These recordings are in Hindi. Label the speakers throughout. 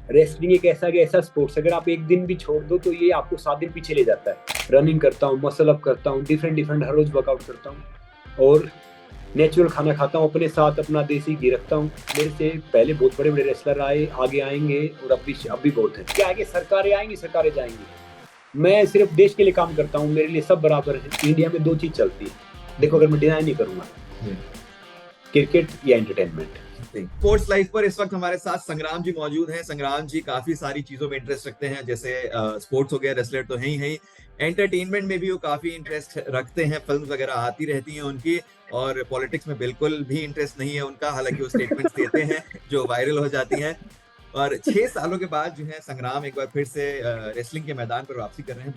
Speaker 1: रेसलिंग एक ऐसा स्पोर्ट्स, अगर आप एक दिन भी छोड़ दो तो ये आपको 7 दिन पीछे ले जाता है। रनिंग करता हूँ, मसल अप करता हूँ, डिफरेंट डिफरेंट हर रोज वर्कआउट करता हूँ और नेचुरल खाना खाता हूँ, अपने साथ अपना देसी घी रखता हूँ। मेरे से पहले बहुत बड़े बड़े रेसलर आए, आगे आएंगे और अब भी बहुत है। क्या आगे सरकारें आएंगी, सरकारें जाएंगी, मैं सिर्फ देश के लिए काम करता हूँ, मेरे लिए सब बराबर है। इंडिया में दो चीज चलती है, देखो अगर मैं डिनाई नहीं करूंगा, क्रिकेट या एंटरटेनमेंट।
Speaker 2: स्पोर्ट्स लाइफ पर इस वक्त हमारे साथ संग्राम जी मौजूद हैं। संग्राम जी काफी सारी चीजों में इंटरेस्ट रखते हैं, जैसे स्पोर्ट्स हो गया, रेसलर तो है ही, एंटरटेनमेंट में भी वो काफी इंटरेस्ट रखते हैं, फिल्म वगैरह आती रहती हैं उनकी। और पॉलिटिक्स में बिल्कुल भी इंटरेस्ट नहीं है उनका, हालांकि वो स्टेटमेंट्स देते हैं जो वायरल हो जाती हैं। और 6 सालों के बाद जो है संग्राम एक बार फिर से रेसलिंग के मैदान पर वापसी कर रहे हैं।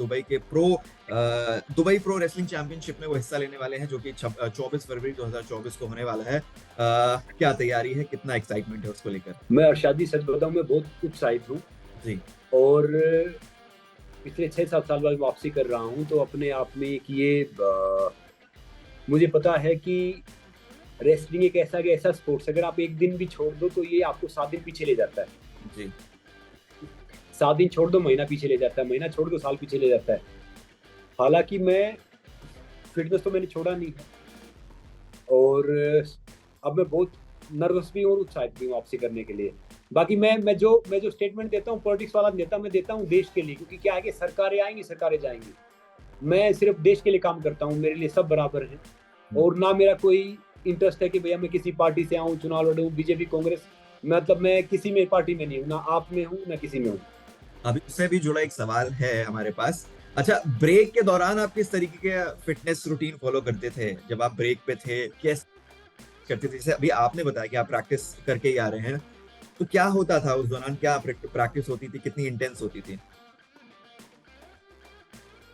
Speaker 2: दुबई प्रो रेसलिंग चैंपियनशिप में वो हिस्सा लेने वाले हैं, जो कि 24 फरवरी 2024 को होने वाला है। क्या तैयारी है, कितना एक्साइटमेंट है उसको लेकर?
Speaker 1: मैं अर्शादी सच बताऊं, मैं बहुत उत्साहित हूँ
Speaker 2: जी।
Speaker 1: और पिछले 6-7 साल बाद वापसी कर रहा हूँ, तो अपने आप में एक ये मुझे पता है कि रेसलिंग एक ऐसा स्पोर्ट्स, अगर आप एक दिन भी छोड़ दो तो ये आपको 7 दिन पीछे ले जाता है।
Speaker 2: जी।
Speaker 1: 7 दिन छोड़ दो महीना पीछे ले जाता है, महीना छोड़ दो साल पीछे ले जाता है। हालांकि मैं फिटनेस तो मैंने छोड़ा नहीं और अब मैं बहुत नर्वस भी हूँ और उत्साहित भी हूँ वापसी करने के लिए। बाकी मैं जो स्टेटमेंट देता हूँ पॉलिटिक्स वाला नेता, मैं देता हूँ देश के लिए, क्योंकि क्या है कि सरकारें आएंगी, सरकारें जाएंगी, मैं सिर्फ देश के लिए काम करता हूँ, मेरे लिए सब बराबर है। और ना मेरा कोई इंटरेस्ट है कि भैया मैं किसी पार्टी से आऊँ, चुनाव लड़ूँ, बीजेपी कांग्रेस, मतलब मैं किसी में पार्टी में नहीं हूँ, ना आप में हूँ ना किसी में हूँ।
Speaker 2: अभी उससे भी जुड़ा एक सवाल है हमारे पास। अच्छा, ब्रेक के दौरान आप किस तरीके के फिटनेस रूटीन फॉलो करते थे जब आप ब्रेक पे थे? कैसे करते थे? जैसे अभी आपने बताया कि आप प्रैक्टिस करके ही आ रहे हैं, तो क्या होता था उस दौरान? क्या प्रैक्टिस होती थी, कितनी इंटेंस होती थी?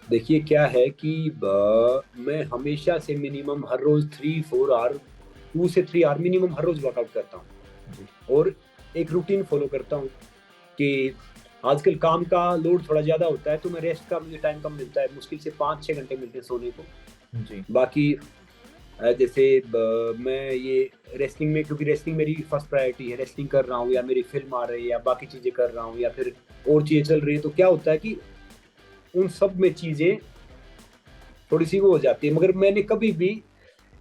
Speaker 1: देखिए क्या है कि मैं हमेशा से मिनिमम हर रोज 3-4 आवर, 2 से 3 आवर मिनिमम हर रोज वर्कआउट करता
Speaker 2: जी।
Speaker 1: हूँ और एक रूटीन फॉलो करता हूँ कि आजकल काम का लोड थोड़ा ज्यादा होता है, तो मैं रेस्ट का मुझे टाइम कम मिलता है, मुश्किल से 5-6 घंटे मिलते हैं सोने को।
Speaker 2: जी।
Speaker 1: बाकी जैसे मैं ये रेसलिंग में, क्योंकि रेसलिंग मेरी फर्स्ट प्रायोरिटी है, रेसलिंग कर रहा हूँ या मेरी फिल्म आ रही है या बाकी चीजें कर रहा हूँ या फिर और चीजें चल रही है, तो क्या होता है कि उन सब में चीजें थोड़ी सी वो हो जाती है। मगर मैंने कभी भी,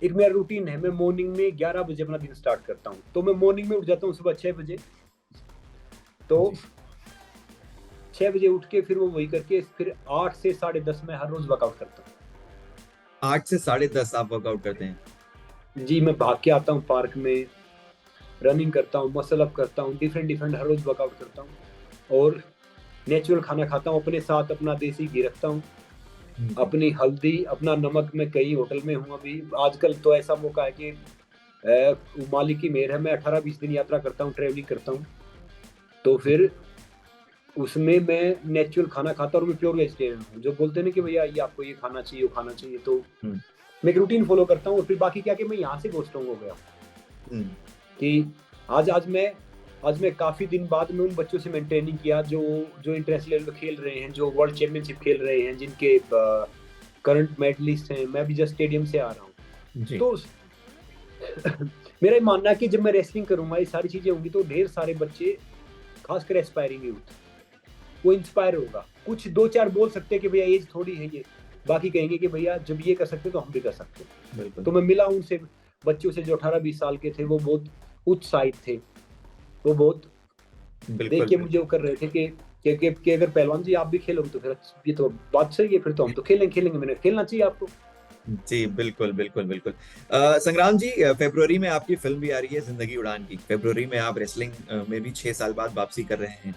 Speaker 1: एक मेरा रूटीन है, मैं मॉर्निंग में 11 बजे अपना दिन स्टार्ट करता हूँ, तो मैं मॉर्निंग में उठ जाता हूँ सुबह 6 बजे। तो
Speaker 2: जी।
Speaker 1: 6 बजे उठ के फिर वो वही करके फिर 8 से 10:30 में हर रोज वर्कआउट करता
Speaker 2: 8 से 10:30 आप वर्कआउट करते हैं?
Speaker 1: हूँ। जी, मैं भाग के आता हूँ पार्क में, रनिंग करता हूँ, मसल अप करता हूँ, डिफरेंट डिफरेंट हर रोज वर्कआउट करता हूँ और नेचुरल खाना खाता हूँ, अपने साथ अपना देसी घी रखता हूँ,
Speaker 2: जी।
Speaker 1: अपनी हल्दी, अपना नमक। मैं कई होटल में हूँ अभी, आजकल तो ऐसा मौका है कि मालिक की मेहर है, मैं 18-20 दिन यात्रा करता हूँ, ट्रेवलिंग करता हूँ, तो फिर उसमें मैं नेचुरल खाना खाता हूँ और मैं प्योर वेजिटेरियन हूँ। जो बोलते हैं ना कि भैया ये आपको ये खाना चाहिए, वो खाना चाहिए, तो
Speaker 2: हम्म।
Speaker 1: मैं एक रूटीन फॉलो करता हूँ। और फिर बाकी क्या कि मैं यहाँ से बहुत स्ट्रॉन्ग हो गया
Speaker 2: हम्म।
Speaker 1: कि आज मैं काफ़ी दिन बाद में उन बच्चों से मैंने ट्रेनिंग किया जो जो इंटरनेशनल लेवल पे खेल रहे हैं, जो वर्ल्ड चैंपियनशिप खेल रहे हैं, जिनके करंट मेडलिस्ट हैं। मैं भी जस्ट स्टेडियम से आ रहा हूँ,
Speaker 2: जी।
Speaker 1: तो मेरा ये मानना है कि जब मैं रेसलिंग करूंगा, ये सारी चीजें होंगी, तो ढेर सारे बच्चे, खासकर एस्पायरिंग यूथ, वो इंस्पायर होगा। कुछ दो चार बोल सकते हैं कि भैया एज थोड़ी है ये, बाकी कहेंगे कि भैया जब ये कर सकते तो हम भी कर सकते।
Speaker 2: बिल्कुल।
Speaker 1: तो मैं मिला उनसे, बच्चों से जो 18-20 साल के थे, वो बहुत उत्साहित थे, वो बहुत देख
Speaker 2: बिल्कुल।
Speaker 1: के मुझे
Speaker 2: बिल्कुल।
Speaker 1: वो कर रहे थे कि अगर पहलवान जी आप भी खेलोगे तो फिर ये तो बात सही है, फिर तो हम तो खेलेंगे खेलेंगे, मैंने खेलना चाहिए आपको।
Speaker 2: जी, बिल्कुल बिल्कुल बिल्कुल। संग्राम जी, फरवरी में आपकी फिल्म भी आ रही है जिंदगी उड़ान की। फरवरी में आप रेसलिंग में भी 6 साल बाद वापसी कर रहे हैं,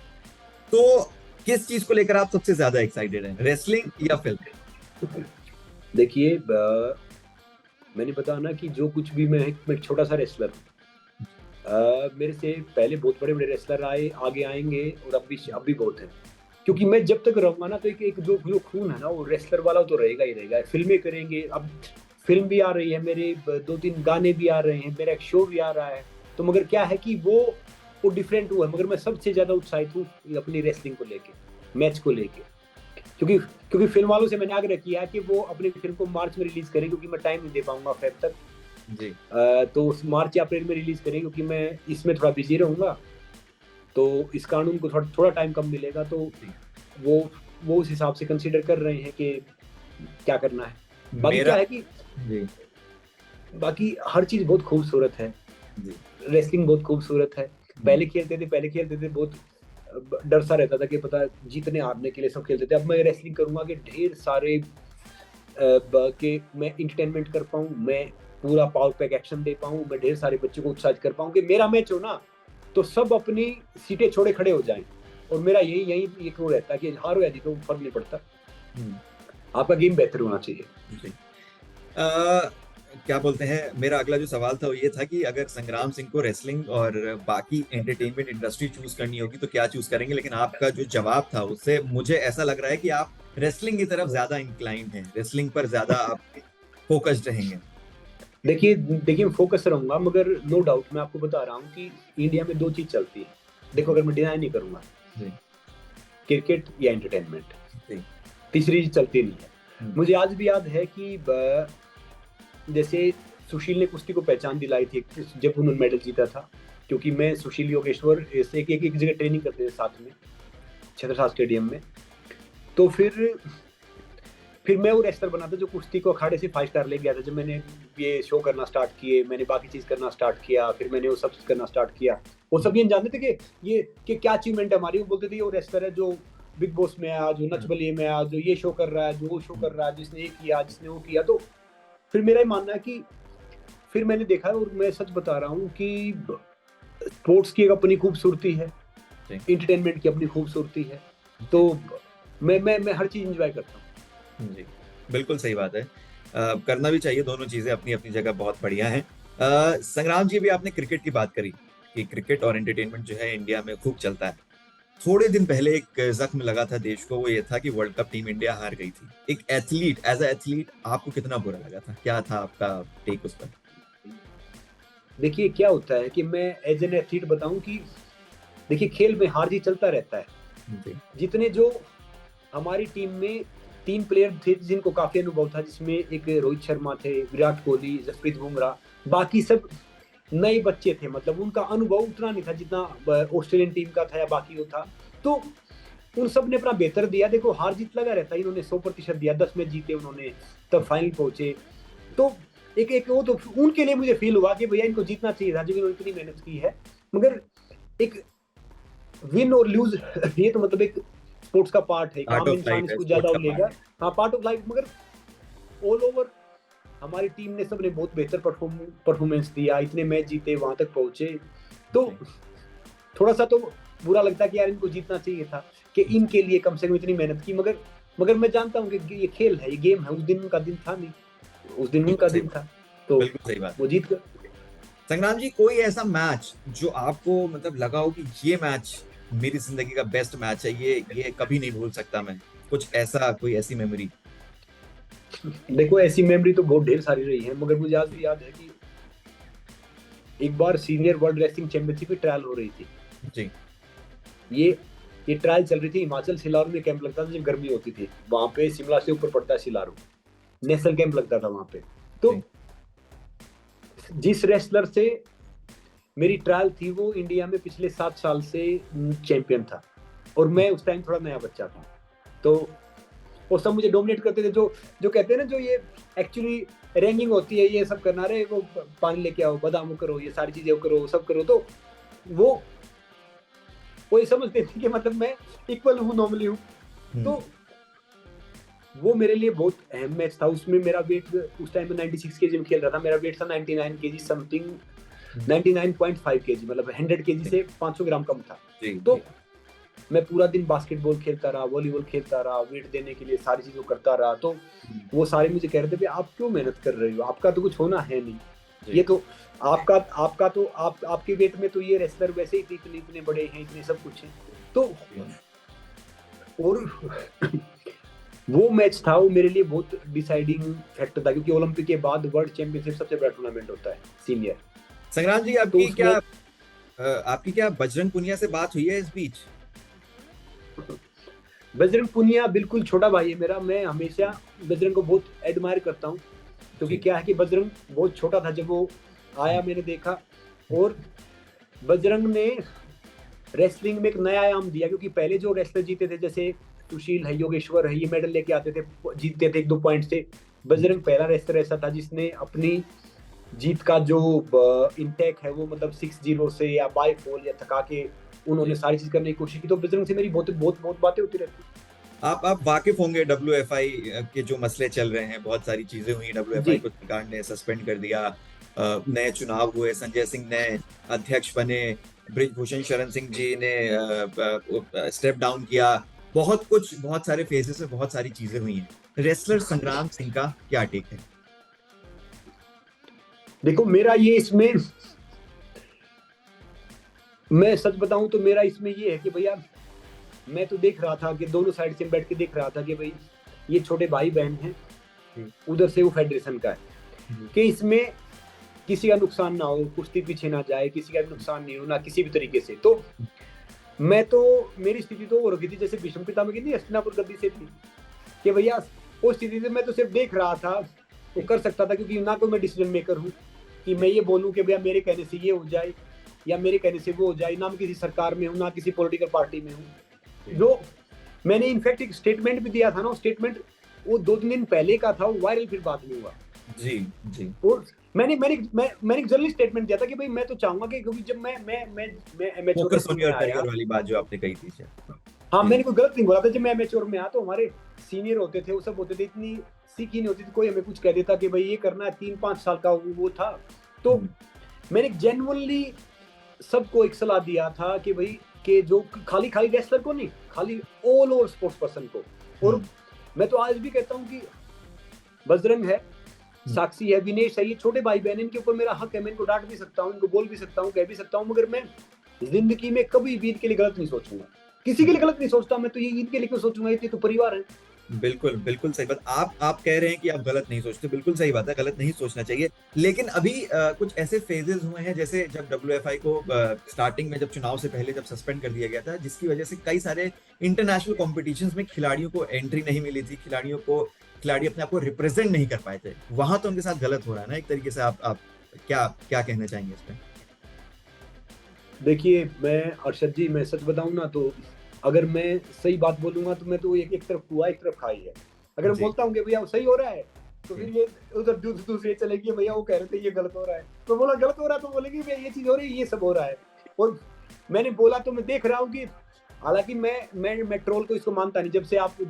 Speaker 2: तो किस चीज को लेकर आप सबसे ज्यादा एक्साइटेड हैं, रेसलिंग या फिल्म?
Speaker 1: देखिए मैंने बताया ना कि जो कुछ भी मैं एक छोटा सा रेसलर हूँ। मेरे से पहले बहुत बड़े बड़े रेसलर आए, आगे आएंगे और अब भी बहुत है, क्योंकि मैं जब तक रहूंगा ना, तो एक जो जो खून है ना वो रेसलर वाला, वो तो रहेगा ही रहेगा। फिल्में करेंगे, अब फिल्म भी आ रही है मेरे, 2-3 गाने भी आ रहे हैं, मेरा एक शो भी आ रहा है। तो मगर क्या है कि वो डिफरेंट हुआ है, मगर मैं सबसे ज्यादा उत्साहित हूँ अपनी रेसलिंग को लेके, मैच को लेके, क्योंकि क्योंकि फिल्म वालों से मैंने आग्रह किया है कि वो अपनी फिल्म को मार्च में रिलीज करें, क्योंकि मैं टाइम नहीं दे पाऊंगा फेब तक।
Speaker 2: जी।
Speaker 1: तो मार्च या अप्रैल में रिलीज करें, क्योंकि मैं इसमें थोड़ा बिजी रहूंगा। तो इस कारण उनको थोड़ा टाइम कम मिलेगा, तो वो उस हिसाब से कंसीडर कर रहे हैं कि क्या करना है। बाकी
Speaker 2: मेरा
Speaker 1: क्या है कि
Speaker 2: जी
Speaker 1: बाकी हर चीज बहुत खूबसूरत है,
Speaker 2: जी
Speaker 1: रेसलिंग बहुत खूबसूरत है। पहले खेलते थे बहुत डर सा रहता था कि पता जीतने हारने के लिए सब खेलते थे। अब मैं रेसलिंग करूंगा कि ढेर सारे कि मैं इंटरटेनमेंट कर पाऊँ, मैं पूरा पावर पैक एक्शन दे पाऊँ, मैं ढेर सारे बच्चों को उत्साहित कर पाऊँ कि मेरा मैच हो ना, तो सब अपनी सीटें छोड़े खड़े हो जाएँ। और मेरा यही एक वो रहता है कि हारो या जीतो फर्क नहीं पड़ता,
Speaker 2: हम्म,
Speaker 1: आपका गेम बेहतर होना चाहिए।
Speaker 2: जी अ, क्या बोलते हैं, मेरा अगला जो सवाल था वो ये था कि अगर संग्राम सिंह को रेसलिंग और बाकी एंटरटेनमेंट इंडस्ट्री चूज करनी होगी तो क्या चूज करेंगे, लेकिन आपका जो जवाब था उससे मुझे ऐसा लग रहा है कि आप रेसलिंग की तरफ ज्यादा इंक्लाइंड हैं, रेसलिंग पर ज्यादा आप फोकस्ड रहेंगे।
Speaker 1: देखिए मैं फोकस रहूँगा, मगर नो डाउट मैं आपको बता रहा हूँ कि इंडिया में 2 चीज़ चलती है। देखो,
Speaker 2: जी
Speaker 1: अगर मैं डिनाई नहीं करूँगा,
Speaker 2: जी
Speaker 1: क्रिकेट या एंटरटेनमेंट,
Speaker 2: जी
Speaker 1: तीसरी चीज़ चलती नहीं है।
Speaker 2: हम्म,
Speaker 1: मुझे आज भी याद है कि जैसे सुशील ने कुश्ती को पहचान दिलाई थी जब उन्होंने मेडल जीता था, क्योंकि मैं सुशील योगेश्वर ऐसे एक जगह ट्रेनिंग करते थे साथ में, छत्रसाल स्टेडियम में। तो फिर मैं वो रेसलर बना था जो कुश्ती को अखाड़े से 5 स्टार ले गया था। जब मैंने ये शो करना स्टार्ट किए, मैंने बाकी चीज़ करना स्टार्ट किया, फिर मैंने वो सब करना स्टार्ट किया। वो सब ये जानते थे कि क्या अचीवमेंट है हमारी। वो बोलते थे ये वो रेसलर है जो बिग बॉस में आया, जो नच बलिए में आया, जो ये शो कर रहा है, जो वो शो कर रहा है, जिसने ये किया, जिसने वो किया। तो फिर मेरा ये मानना है कि फिर मैंने देखा, और मैं सच बता रहा हूँ कि स्पोर्ट्स की एक अपनी खूबसूरती है,
Speaker 2: जी
Speaker 1: एंटरटेनमेंट की अपनी खूबसूरती है। तो मैं हर चीज़ एंजॉय करता हूँ।
Speaker 2: जी बिल्कुल सही बात है। करना भी चाहिए, दोनों चीजें अपनी अपनी जगह बहुत बढ़िया हैं। संग्राम जी, भी आपने क्रिकेट की बात करी कि क्रिकेट और एंटरटेनमेंट जो है इंडिया में खूब चलता है। थोड़े दिन पहले एक जख्म लगा था देश को, वो ये था कि वर्ल्ड कप टीम इंडिया हार गई थी। एक एथलीट, एज अ एथलीट, आपको कितना बुरा लगा था, क्या था आपका टेक उस पर?
Speaker 1: देखिए क्या होता है कि मैं एज एन एथलीट बताऊं कि देखिए खेल में हार जीत चलता रहता है।
Speaker 2: जी
Speaker 1: जितने जो हमारी टीम में 3 प्लेयर थे जिनको काफी अनुभव था, जिसमें एक रोहित शर्मा थे, विराट कोहली, जसप्रीत बुमराह, बाकी सब नए बच्चे थे। मतलब उनका अनुभव उतना नहीं था जितना ऑस्ट्रेलियन टीम का था या बाकी वो था। तो उन सब ने अपना बेहतर दिया। देखो हार जीत लगा रहता है, इन्होंने 100% दिया, 10 मैच जीते उन्होंने, तब फाइनल पहुंचे। तो एक एक वो तो उनके लिए मुझे फील हुआ कि भैया इनको जीतना चाहिए था, जो इन्होंने इतनी मेहनत की है। मगर एक विन और लूज ये तो मतलब एक स्पोर्ट्स का पार्ट है, एक
Speaker 2: आर्ट
Speaker 1: आम
Speaker 2: ऑफ
Speaker 1: इंसान
Speaker 2: लाइफ है,
Speaker 1: इसको ज्यादा
Speaker 2: स्पोर्ट्स का पार्ट
Speaker 1: लेगा।
Speaker 2: है।
Speaker 1: हाँ, पार्ट ऑफ लाइफ। मगर ऑल ओवर हमारी टीम ने सबने बहुत बेहतर परफॉर्मेंस दिया, इतने मैच जीते, वहां तक पहुंचे। तो
Speaker 2: जी
Speaker 1: थोड़ा सा तो बुरा लगता है कि यार इनको जीतना चाहिए था, कि
Speaker 2: जी
Speaker 1: इनके लिए कम से कम इतनी मेहनत की। मगर मगर मैं जानता हूँ कि ये खेल है, ये गेम है। उस दिन उनका दिन था नहीं, उस दिन
Speaker 2: बिल्कुल
Speaker 1: उनका
Speaker 2: सही
Speaker 1: दिन
Speaker 2: बात,
Speaker 1: था, तो
Speaker 2: बिल्कुल सही बात है।
Speaker 1: वो जीत गए।
Speaker 2: संग्राम जी, कोई ऐसा मैच जो आपको मतलब लगा हो कि ये मैच मेरी जिंदगी का बेस्ट मैच है, ये कभी नहीं भूल सकता मैं, कुछ ऐसा, कोई ऐसी मेमोरी?
Speaker 1: देखो ऐसी मेमोरी तो बहुत ढेर सारी रही है, मगर मुझे आज भी याद है कि एक बार सीनियर वर्ल्ड रेसलिंग चैंपियनशिप की ट्रायल हो रही थी।
Speaker 2: जी
Speaker 1: ये ये ट्रायल चल रही थी हिमाचल, सिलारू में कैंप लगता था जब गर्मी होती थी। वहां पे शिमला से ऊपर पड़ता है सिलारू, नेशनल कैंप लगता था वहां पे। तो
Speaker 2: जी
Speaker 1: जिस रेसलर से मेरी ट्रायल थी, वो इंडिया में पिछले 7 साल से चैंपियन था, और मैं उस टाइम थोड़ा नया बच्चा था। तो वो सब मुझे डोमिनेट करते थे। जो जो कहते हैं ना, जो ये एक्चुअली रैंकिंग होती है, ये सब करना रहे, वो पानी लेके आओ, बादाम करो, ये सारी चीजें करो, वो सब करो। तो वो वो ये समझते थे कि मतलब मैं इक्वल हूँ, नॉर्मली हूँ।
Speaker 2: हम्म,
Speaker 1: तो वो मेरे लिए बहुत अहम मैच था। उसमें मेरा वेट उस टाइम में 96 केजी में खेल रहा था, मेरा वेट था 99 केजी समथिंग, 99.5 केजी, मतलब 100 केजी
Speaker 2: जी
Speaker 1: से 500 ग्राम कम था।
Speaker 2: जी
Speaker 1: तो
Speaker 2: जी
Speaker 1: मैं पूरा दिन बास्केटबॉल खेलता रहा, वॉलीबॉल खेलता रहा, वेट देने के लिए सारी चीज़ों करता रहा। तो वो सारे मुझे कह रहे थे, आप क्यों मेहनत कर रहे हो, आपका तो कुछ होना है नहीं।
Speaker 2: जी
Speaker 1: ये तो आपका आपका तो आपके वेट में तो ये रेसलर वैसे ही इतने इतने बड़े हैं, इतने सब कुछ है। तो और वो मैच था, वो मेरे लिए बहुत डिसाइडिंग फैक्टर था, क्योंकि ओलंपिक के बाद वर्ल्ड चैंपियनशिप सबसे बड़ा टूर्नामेंट होता है सीनियर।
Speaker 2: संग्राम जी,
Speaker 1: तो
Speaker 2: आपकी क्या
Speaker 1: उसमें
Speaker 2: आपकी क्या बजरंग पुनिया से बात हुई है इस बीच?
Speaker 1: बजरंग पुनिया बिल्कुल छोटा भाई है मेरा। मैं हमेशा बजरंग को बहुत एडमायर करता हूँ, क्योंकि
Speaker 2: जी
Speaker 1: क्या है कि बजरंग बहुत छोटा था जब वो आया, मैंने देखा। और बजरंग ने रेसलिंग में एक नया आयाम दिया, क्योंकि पहले जो रेसलर जीते थे जैसे सुशील है, योगेश्वर है, ये मेडल लेके आते थे, जीतते थे 1-2 पॉइंट से। बजरंग पहला रेसलर ऐसा था जिसने अपनी जीत का जो इंटेक है वो मतलब 6-0 से या बाय फॉल या थका के उन्होंने सारी चीज करने की कोशिश की। तो बजरंग से मेरी बहुत बहुत बहुत बातें होती रहती।
Speaker 2: आप वाकिफ होंगे WFI के जो मसले चल रहे हैं, बहुत सारी चीजें हुई, WFI
Speaker 1: जी
Speaker 2: को सरकार ने सस्पेंड कर दिया, नए चुनाव हुए, संजय सिंह नए अध्यक्ष बने, ब्रिजभूषण शरण सिंह जी ने स्टेप डाउन किया, बहुत कुछ, बहुत सारे फेजेस में बहुत सारी चीजें हुई हैं। रेसलर संग्राम सिंह का क्या टेक है?
Speaker 1: देखो मेरा ये इसमें, मैं सच बताऊं तो मेरा इसमें ये है कि भैया मैं तो देख रहा था कि दोनों साइड से बैठ के देख रहा था कि भाई ये छोटे भाई बहन हैं, उधर से वो फेडरेशन का है, कि इसमें किसी का नुकसान ना हो, कुश्ती पीछे ना जाए, किसी का नुकसान नहीं हो ना किसी भी तरीके से। तो मैं तो, मेरी स्थिति तो हो रखी थी जैसे भीष्म पितामह की नहीं हस्तिनापुर गद्दी से थी, कि भैया वो स्थिति से मैं तो सिर्फ देख रहा था, वो कर सकता था, क्योंकि ना कोई मैं डिसीजन मेकर हूँ कि मैं ये बोलूँ कि भैया मेरे कहने से ये हो जाए या मेरे कहने से वो हो जाए, ना मैं किसी सरकार में हूँ ना किसी पॉलिटिकल पार्टी में हूँ। जो मैंने इनफैक्ट एक स्टेटमेंट भी दिया था ना, स्टेटमेंट वो 2-3 दिन पहले का था, वो वायरल फिर बाद में हुआ।
Speaker 2: जी जी।
Speaker 1: और मैंने एक जर्नली स्टेटमेंट दिया था कि भाई मैं तो चाहूंगा कि, क्योंकि जब मैं एमेच्योर
Speaker 2: फोकस ऑन
Speaker 1: में
Speaker 2: योर
Speaker 1: आया,
Speaker 2: करियर वाली बात जो आपने कही थी
Speaker 1: हाँ मैंने कोई गलत नहीं बोला था। जब मैं एमेच्योर में आया तो हमारे सीनियर होते थे, वो सब होते थे, इतनी सीखी नहीं होती थी, कोई हमें कुछ कह देता कि भाई ये करना है, 3-5 साल का वो था। तो मैंने जेन्युइनली सबको एक सलाह दिया था कि भाई कि जो खाली रेसलर को नहीं, खाली ऑल ओवर स्पोर्ट्स पर्सन को। और मैं तो आज भी कहता हूँ कि बजरंग है, साक्षी है, विनेश है, ये छोटे भाई बहन, इनके ऊपर मेरा हक है, मैं इनको डांट भी सकता हूँ, इनको बोल भी सकता हूँ, कह भी सकता हूँ, मगर मैं जिंदगी में कभी भी इनके लिए गलत नहीं सोचूंगा, किसी के लिए गलत नहीं सोचता। मैं तो ये इनके लिए क्यों सोचूंगा, ये तो परिवार है।
Speaker 2: बिल्कुल बिल्कुल सही बात। आप कह रहे हैं कि आप गलत नहीं सोचते, बिल्कुल सही बात है, गलत नहीं सोचना चाहिए। लेकिन अभी कुछ ऐसे फेजेस हुए हैं, जैसे जब WFI को स्टार्टिंग में, जब चुनाव से पहले जब सस्पेंड कर दिया गया था, जिसकी वजह से कई सारे इंटरनेशनल कॉम्पिटिशन्स में खिलाड़ियों को एंट्री नहीं मिली थी, खिलाड़ी अपने आप को रिप्रेजेंट नहीं कर पाए थे, वहां तो उनके साथ गलत हो रहा है ना एक तरीके से। आप क्या क्या कहना चाहेंगे इस पे?
Speaker 1: देखिए मैं अरशद जी, मैं सच बताऊं ना तो अगर मैं सही बात बोलूंगा तो मैं तो एक तरफ हुआ एक तरफ खाई है। अगर मैं बोलता हूँ कि भैया वो सही हो रहा है तो फिर ये उधर दूसरी चलेगी, भैया वो कह रहे थे ये गलत हो रहा है, तो बोला गलत हो रहा है तो बोलेगी भैया ये चीज हो रही है, ये सब हो रहा है। और मैंने बोला तो मैं देख रहा हूँ कि हालांकि मैं ट्रोल को इसको मानता नहीं।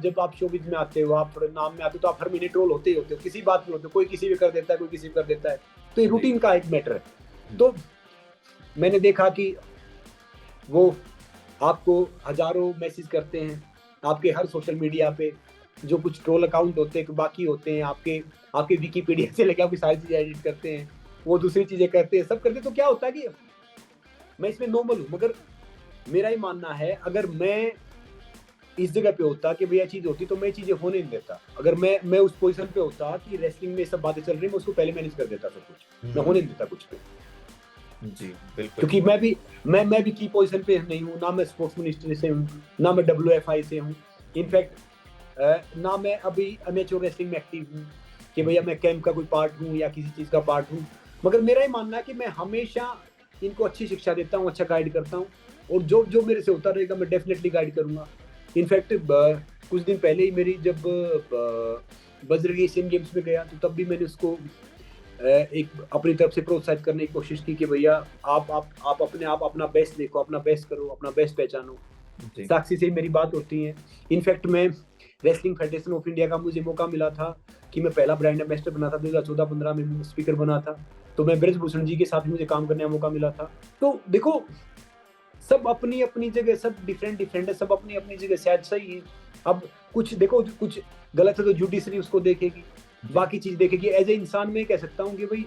Speaker 1: जब आप शोबिज में आते हो, आप नाम में आते हो, तो आप हर महीने ट्रोल होते ही होते हो, किसी बात में होते हो, कोई किसी भी कर देता है, कोई किसी भी कर देता है, तो ये रूटीन का एक मैटर है। तो मैंने देखा कि वो आपको हजारों मैसेज करते हैं, आपके हर सोशल मीडिया पे जो कुछ ट्रोल अकाउंट होते हैं, बाकी होते हैं, आपके विकीपीडिया से लेके आपकी सारी चीजें एडिट करते हैं, वो दूसरी चीजें करते हैं, सब करते हैं। तो क्या होता है कि मैं इसमें नॉर्मल हूँ, मगर मेरा ही मानना है अगर मैं इस जगह पे होता कि भैया चीज होती तो मैं चीजें होने नहीं देता। अगर मैं उस पोजीशन पे होता कि रेसलिंग में सब बातें चल रही, मैं उसको पहले मैनेज कर देता, सब कुछ मैं होने नहीं देता कुछ पे।
Speaker 2: जी बिल्कुल।
Speaker 1: क्योंकि मैं भी की पोजीशन पे नहीं हूँ, ना मैं स्पोर्ट्स मिनिस्ट्री से हूँ, ना मैं WFI से हूँ, इनफैक्ट ना मैं अभी अमेच्योर रेसलिंग में एक्टिव हूँ कि भैया मैं कैंप का कोई पार्ट हूँ या किसी चीज का पार्ट हूँ। मगर मेरा ही मानना है कि मैं हमेशा इनको अच्छी शिक्षा देता हूँ, अच्छा गाइड करता हूँ, और जो मेरे से होता रहेगा मैं डेफिनेटली गाइड करूंगा। इनफैक्ट कुछ दिन पहले ही मेरी जब बजरंग एशियन गेम्स में गया तो तब भी मैंने उसको एक अपनी तरफ से प्रोत्साहित करने की कोशिश की कि भैया आप अपने आप अपना बेस्ट देखो, अपना बेस्ट करो, अपना बेस्ट पहचानो। साक्षी से मेरी बात होती है। इनफैक्ट मैं रेसलिंग फेडरेशन ऑफ इंडिया का मुझे मौका मिला था कि मैं पहला ब्रांड एम्बेसडर बना था, 2014-15 में स्पीकर बना था, तो मैं ब्रिजभूषण जी के साथ मुझे काम करने का मौका मिला था। तो देखो सब अपनी अपनी जगह, सब डिफरेंट है, सब अपनी अपनी जगह शायद सही है। अब कुछ देखो, कुछ गलत है तो जुडिशरी उसको देखेगी, बाकी चीज देखेगी। एज ए इंसान में कह सकता हूँ कि भाई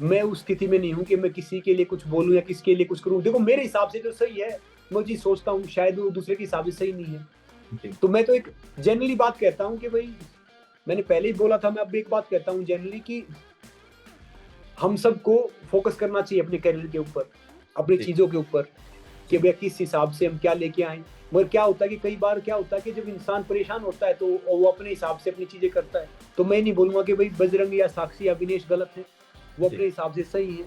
Speaker 1: मैं उस स्थिति में नहीं हूँ कि मैं किसी के लिए कुछ बोलूँ या किसके लिए कुछ करूँ। देखो मेरे हिसाब से जो सही है मैं चीज सोचता हूँ, शायद वो दूसरे के हिसाब से सही नहीं है। तो मैं तो एक जनरली बात कहता हूँ कि भाई मैंने पहले ही बोला था, मैं अब एक बात कहता हूँ जनरली कि हम सबको फोकस करना चाहिए अपने करियर के ऊपर, अपनी चीजों के ऊपर, कि भैया किस हिसाब से हम क्या लेके आए। मगर क्या होता है कि कई बार क्या होता है कि जब इंसान परेशान होता है तो वो अपने हिसाब से अपनी चीजें करता है। तो मैं नहीं बोलूंगा कि भाई बजरंग या साक्षी या विनेश गलत है, वो अपने हिसाब से सही है,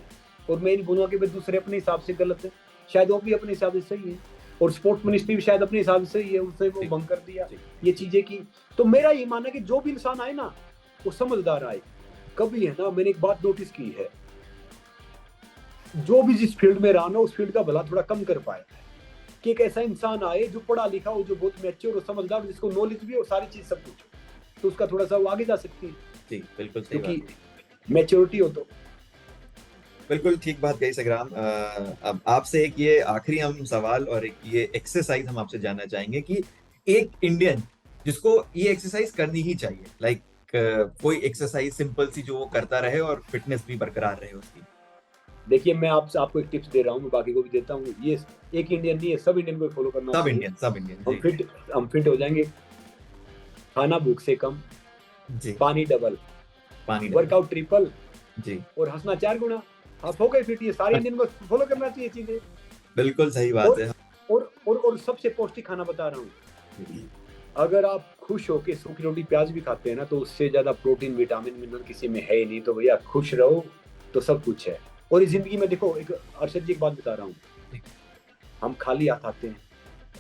Speaker 1: और मैं नहीं बोलूंगा कि भाई दूसरे अपने हिसाब से गलत है। शायद वो भी अपने हिसाब से सही है, और स्पोर्ट्स मिनिस्ट्री भी शायद अपने हिसाब से सही है, उसने वो भंग कर दिया ये चीजें की। तो मेरा ये मानना है कि जो भी इंसान आए ना वो समझदार आए। कभी है ना, मैंने एक बात नोटिस की है, जो भी जिस फील्ड में रहा ना उस फील्ड का भला थोड़ा कम कर पाए, कि एक ऐसा इंसान आए जो पढ़ा लिखा हो, जो बहुत मैच्योर और समझदार, जिसको नॉलेज भी हो, सारी चीज सब कुछ, तो उसका थोड़ा सा वो आगे जा सकती है।
Speaker 2: जी बिल्कुल सही
Speaker 1: क्योंकि
Speaker 2: बात।
Speaker 1: मैच्योरिटी हो तो।
Speaker 2: बिल्कुल ठीक बात कही संग्राम। अब आपसे एक ये आखिरी हम सवाल और एक ये एक्सरसाइज हम आपसे जानना चाहेंगे कि एक इंडियन जिसको ये एक्सरसाइज करनी ही चाहिए, लाइक कोई एक्सरसाइज सिंपल सी जो वो करता रहे और फिटनेस भी बरकरार रहे उसकी।
Speaker 1: देखिए, मैं आपको एक टिप्स दे रहा हूँ, मैं बाकी को भी देता हूँ। ये एक इंडियन नहीं है, सब इंडियन को फॉलो करना चाहिए।
Speaker 2: सब इंडियन जी।
Speaker 1: हम फिट हो जाएंगे। खाना भूख से कम,
Speaker 2: जी
Speaker 1: पानी डबल,
Speaker 2: पानी
Speaker 1: वर्कआउट ट्रिपल,
Speaker 2: जी
Speaker 1: और हंसना 4 गुना। आप हो गए फिट। ये सारे इंडियन को फॉलो करना चाहिए चीजें।
Speaker 2: बिल्कुल सही बात
Speaker 1: और,
Speaker 2: है।
Speaker 1: और सबसे पौष्टिक खाना बता रहा हूँ, अगर आप खुश होके सूखी रोटी प्याज भी खाते हैं ना, तो उससे ज्यादा प्रोटीन विटामिन मिनरल किसी में है ही नहीं। तो भैया खुश रहो तो सब कुछ है। और इस जिंदगी में देखो, एक अर्षद जी एक बात बता रहा हूँ, हम खाली हाथ आते हैं,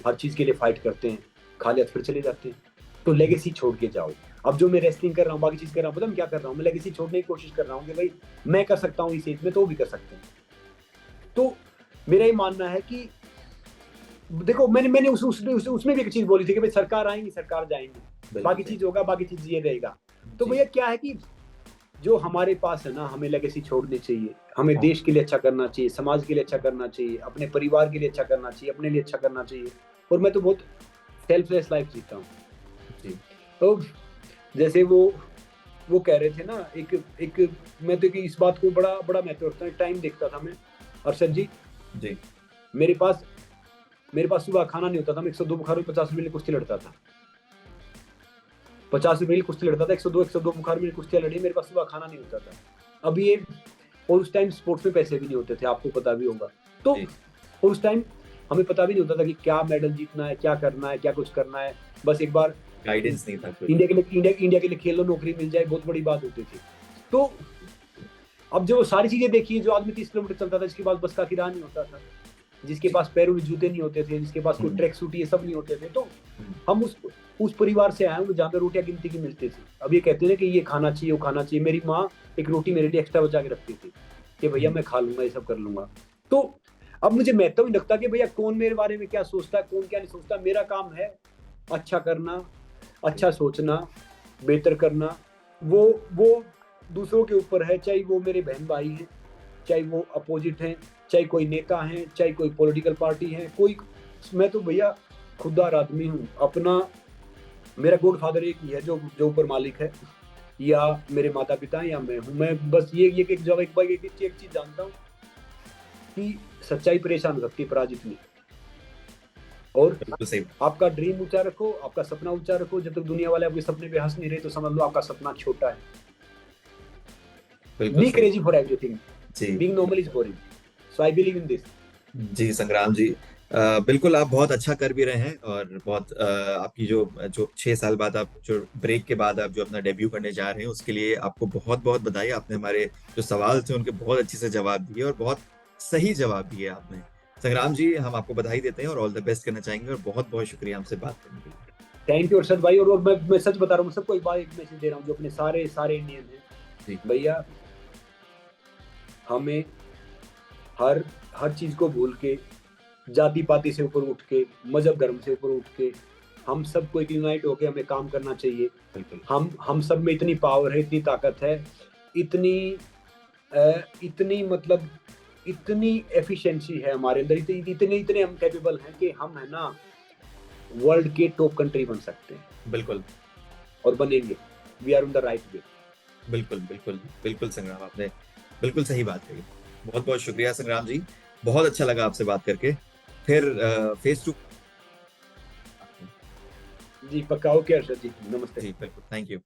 Speaker 1: हर चीज के लिए फाइट करते हैं, खाली हाथ फिर चले जाते हैं। तो लेगेसी छोड़ के जाओ। अब जो मैं रेसलिंग कर रहा हूँ, बाकी चीज कर रहा हूँ, पता मैं क्या कर रहा हूँ, मैं लेगेसी छोड़ने की कोशिश कर रहा हूँ कि भाई मैं कर सकता हूँ इस एज में, तो वो भी कर सकते हैं। तो मेरा ये मानना है कि देखो, मैंने उसमें भी एक चीज बोली थी कि भाई सरकार आएंगी, सरकार जाएंगी, बाकी चीज होगा, बाकी चीज ये रहेगा। तो भैया क्या है कि जो हमारे पास है ना, हमें लेगेसी छोड़नी चाहिए। हमें देश के लिए अच्छा करना चाहिए, समाज के लिए अच्छा करना चाहिए, अपने परिवार के लिए अच्छा करना चाहिए, अपने लिए अच्छा करना चाहिए। और मैं तो बहुत सेल्फलेस लाइफ जीता हूँ। तो जैसे वो कह रहे थे ना, एक मैं तो इस बात को बड़ा बड़ा महत्व रखता हूँ। टाइम देखता था मैं, अर्षद जी, मेरे पास सुबह खाना नहीं होता था। मैं 102 बुखार में 50 रुपए कुश्ती लड़ता था। 50 रुपए कुश्ती लड़ता था, 102 बुखार में कुश्तियां लड़ी, मेरे पास सुबह खाना नहीं होता था। अब ये, और उस टाइम स्पोर्ट्स में पैसे भी नहीं होते थे, आपको पता भी होगा। तो और उस टाइम हमें पता भी नहीं होता था कि क्या मेडल जीतना है, क्या करना है, क्या कुछ करना है। बस एक बार
Speaker 2: गाइडेंस नहीं था।
Speaker 1: इंडिया के लिए खेल लो, नौकरी मिल जाए, बहुत बड़ी बात होती थी। तो अब जो सारी चीजें देखी, जो आदमी 30 किलोमीटर चलता था, जिसके पास बस का किराया नहीं होता था, जिसके पास पैरों में जूते नहीं होते थे, जिसके पास कोई ट्रैक सूट ये सब नहीं होते थे, तो हम उस परिवार से आए हैं जहाँ पे रोटियां गिनती की मिलती थी। अब ये कहते हैं कि ये खाना चाहिए, वो खाना चाहिए। मेरी माँ एक रोटी मेरे लिए एक्स्ट्रा बचा के रखती थी कि भैया मैं खा लूंगा, ये सब कर लूंगा। तो अब मुझे महत्व नहीं लगता कि भैया कौन मेरे बारे में क्या सोचता है, कौन क्या नहीं सोचता। मेरा काम है अच्छा करना, अच्छा सोचना, बेहतर करना। वो दूसरों के ऊपर है, चाहे वो मेरे बहन भाई हैं, चाहे वो अपोजिट हैं, चाहे कोई नेता हैं, चाहे कोई पॉलिटिकल पार्टी है, कोई। मैं तो भैया खुददार आदमी हूँ। अपना मेरा गॉड फादर एक ही है जो ऊपर मालिक है, या मेरे माता पिता या मैं हूँ। मैं बस ये एक चीज जानता हूँ कि सच्चाई परेशान करती है, पराजित नहीं। और आपका ड्रीम ऊंचा रखो, आपका सपना ऊंचा रखो। जब तक दुनिया वाले आपके सपने पे हंस नहीं रहे, तो समझ लो आपका सपना छोटा है। Be crazy for everything, being normal is boring, so I believe in this.
Speaker 2: जी संग्राम जी, बिल्कुल आप बहुत अच्छा कर भी रहे हैं, और बहुत आपकी जो 6 साल बाद आप जो ब्रेक के बाद आप जो अपना डेब्यू करने जा रहे हैं, उसके लिए आपको बहुत बहुत बधाई। आपने हमारे जो सवाल थे उनके बहुत अच्छे से जवाब दिए, और बहुत सही जवाब दिए आपने। संग्राम जी, हम आपको बधाई देते हैं और ऑल द बेस्ट करना चाहेंगे, और बहुत बहुत शुक्रिया हमसे बात करने के लिए।
Speaker 1: थैंक यू अर्षद भाई। और मैं सच बता रहा हूँ, सबको एक बार एक मैसेज दे रहा हूँ, जो अपने सारे इंडियन हैं भैया, हमें हर चीज को भूल के, जाति पाति से ऊपर उठ के, मजहब धर्म से ऊपर उठ के, हम सबको एक यूनाइट होके हमें काम करना चाहिए। हम सब में इतनी पावर है, इतनी ताकत है, इतनी मतलब इतनी एफिशिएंसी है हमारे अंदर, इतने हम कैपेबल हैं कि हम है ना वर्ल्ड के टॉप कंट्री बन सकते हैं।
Speaker 2: बिल्कुल,
Speaker 1: और बनेंगे। We are on the right way.
Speaker 2: बिल्कुल बिल्कुल बिल्कुल संग्राम, आपने बिल्कुल सही बात कही। बहुत बहुत शुक्रिया संग्राम जी, बहुत अच्छा लगा आपसे बात करके। फिर फेस टू
Speaker 1: जी पक्का। ओके अर्षद जी, नमस्ते।
Speaker 2: जी बिल्कुल, थैंक यू।